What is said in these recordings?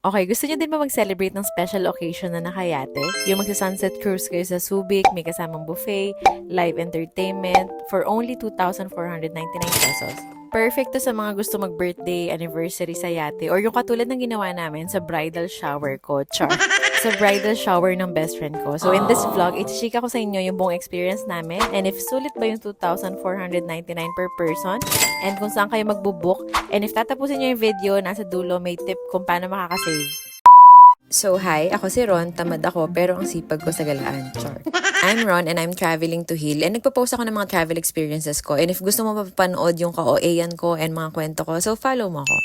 Okay, gusto niyo din ba mag-celebrate ng special occasion na nakayate? Yung magsa-sunset cruise kayo sa Subic, may kasamang buffet, live entertainment for only 2,499 pesos. Perfect to sa mga gusto mag-birthday, anniversary sa yate, or yung katulad ng ginawa namin sa bridal shower ko, char. Sa bridal shower ng best friend ko. So in this vlog, ichika ko sa inyo yung buong experience namin, and if sulit ba yung 2,499 per person, and kung saan kayo magbubook, and if tatapusin nyo yung video, nasa dulo may tip kung paano makakasave. So hi, ako si Ron, tamad ako pero ang sipag ko sa galaan, char. I'm Ron and I'm traveling to heal and nagpo-post ako ng mga travel experiences ko, and if gusto mo mapapanood yung ka-OA-yan ko and mga kwento ko, so follow mo ako.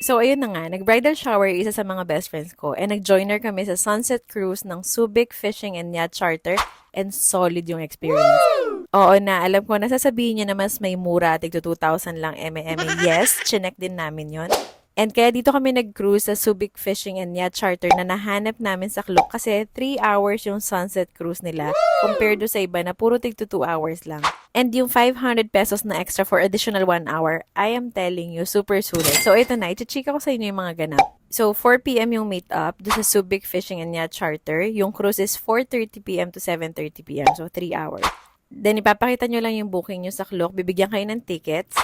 So ayun na nga, nag-bridal shower isa sa mga best friends ko, and nag-joiner kami sa sunset cruise ng Subic Fishing and Yacht Charter, and solid yung experience. Oo na, alam ko, nasasabihin niya na mas may mura, tig 2,000 lang eme. Yes, chinek din namin yon. And kaya dito kami nag-cruise sa Subic Fishing and Yacht Charter na nahanap namin sa Klook kasi 3 hours yung sunset cruise nila compared do sa iba na puro tig 2 hours lang. And yung 500 pesos na extra for additional 1 hour, I am telling you, super sulit. So ito na, ichichika ko sa inyo yung mga ganap. So 4 p.m. yung meet up do sa Subic Fishing and Yacht Charter. Yung cruise is 4:30 p.m. to 7:30 p.m. So 3 hours. Then ipapakita nyo lang yung booking nyo sa Klook, bibigyan kayo ng tickets.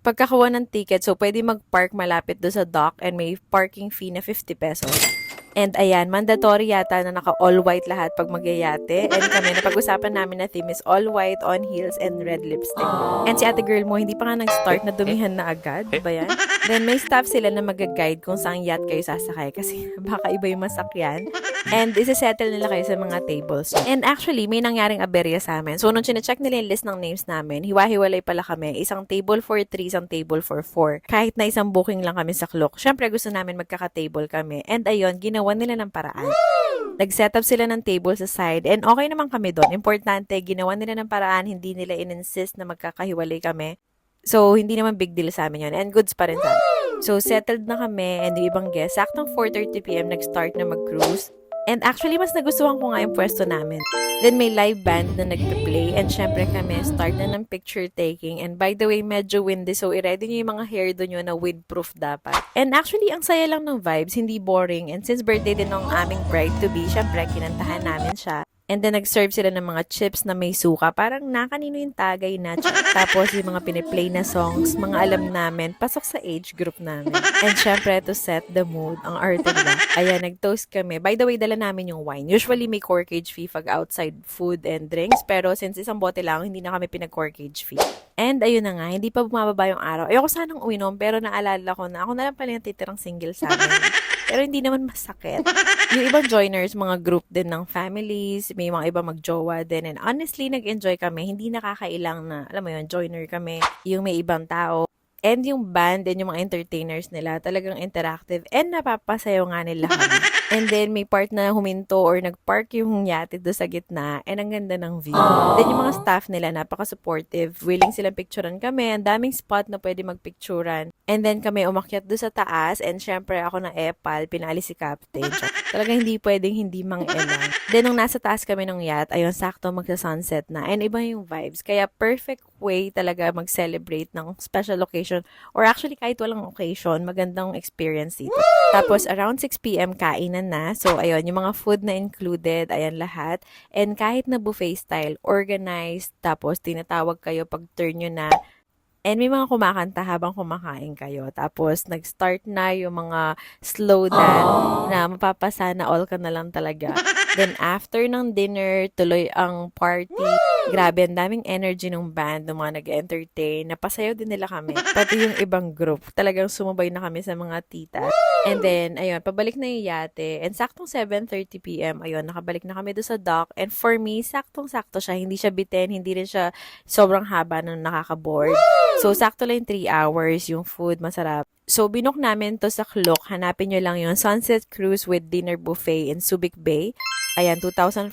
Pagkakawa ng ticket, so pwede mag-park malapit do sa dock and may parking fee na 50 pesos. And ayan, mandatory yata na naka-all white lahat pag magyayate. And kami, napag-usapan namin na theme is all white on heels and red lipstick. And si ate girl mo, hindi pa nga nag-start na dumihan na agad. Ba yan? Then may staff sila na mag-guide kung saan yacht kayo sasakay kasi baka iba yung masakyan. And isa-settle nila kayo sa mga tables. And actually, may nangyaring aberya sa amin. So, nung chinecheck nila yung list ng names namin, hiwa-hiwalay pala kami. Isang table for 3, isang table for 4. Kahit na isang booking lang kami sa Klook. Syempre, gusto namin magkaka-table kami. And ayun, ginawa nila ng paraan. Nag-set up sila ng table sa side. And okay naman kami doon. Importante, ginawa nila ng paraan. Hindi nila in-insist na magkakahiwalay kami. So, hindi naman big deal sa amin yun. And goods pa rin sa amin. So, settled na kami and yung ibang guests. Saktong 4:30 p.m. nag-start na mag-cruise. And actually, mas nagustuhan ko nga yung pwesto namin. Then may live band na nagpe-play. And syempre kami, start na ng picture taking. And by the way, medyo windy. So, i-ready nyo yung mga hairdo nyo na windproof dapat. And actually, ang saya lang ng vibes. Hindi boring. And since birthday din ng aming bride-to-be, syempre, kinantahan namin siya. And then, nag-serve sila ng mga chips na may suka. Parang nakanino yung tagay na. Tapos, yung mga piniplay na songs, mga alam namin, pasok sa age group namin. And syempre, to set the mood, ang arte nila. Ayan, nag-toast kami. By the way, dala namin yung wine. Usually, may corkage fee pag outside food and drinks. Pero since isang bote lang, hindi na kami pinag-corkage fee. And ayun na nga, hindi pa bumababa yung araw. Ayoko sanang uminom, pero naalala ko na ako na lang pala yung titirang single sa amin. Pero hindi naman masakit. Yung ibang joiners, mga group din ng families, may mga iba mag-jowa din. And honestly, nag-enjoy kami. Hindi nakakailang na, alam mo yun, joiner kami. Yung may ibang tao. And yung band and yung mga entertainers nila, talagang interactive. And napapasayaw nga nila kami. And then, may part na huminto or nag-park yung yate do sa gitna. And ang ganda ng view. Then, yung mga staff nila, napaka-supportive. Willing silang picturean kami. Ang daming spot na pwede magpicturean. And then, kami umakyat do sa taas. And syempre, ako na epal, pinaalis si Captain. Talagang hindi pwedeng hindi mang-elang. Then, nung nasa taas kami ng yacht, ayun, sakto magsa-sunset na. And iba yung vibes. Kaya, perfect way talaga mag-celebrate ng special occasion or actually kahit walang occasion, magandang experience dito. Tapos around 6 p.m. kainan na. So ayun, yung mga food na included, ayan lahat. And kahit na buffet style, organized, tapos tinatawag kayo pag turn nyo na. And may mga kumakanta habang kumakain kayo. Tapos, nag-start na yung mga slow dance na mapapasana all ka na lang talaga. Then, after ng dinner, tuloy ang party. Grabe, ang daming energy ng band, ng mga nag-entertain. Napasayaw din nila kami. Pati yung ibang group. Talagang sumabay na kami sa mga tita. And then, ayun, pabalik na yung yate. And saktong 7:30 p.m., ayun, nakabalik na kami doon sa dock. And for me, saktong-sakto siya. Hindi siya bitin, hindi rin siya sobrang haba na nakaka-board. So, sakto lang yung 3 hours, yung food, masarap. So, binook namin to sa Klook. Hanapin nyo lang yung Sunset Cruise with Dinner Buffet in Subic Bay. Ayan, 2,499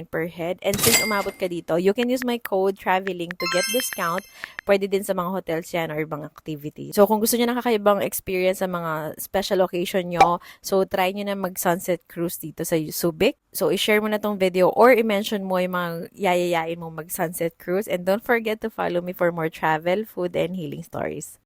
per head. And since umabot ka dito, you can use my code TRAVELING to get discount. Pwede din sa mga hotels yan or ibang activity. So, kung gusto nyo nakakaibang experience sa mga special occasion nyo, so try nyo na mag-sunset cruise dito sa Subic. So, i-share mo na tong video or i-mention mo yung mga yayayain mo mag-sunset cruise. And don't forget to follow me for more travel, food, and healing stories.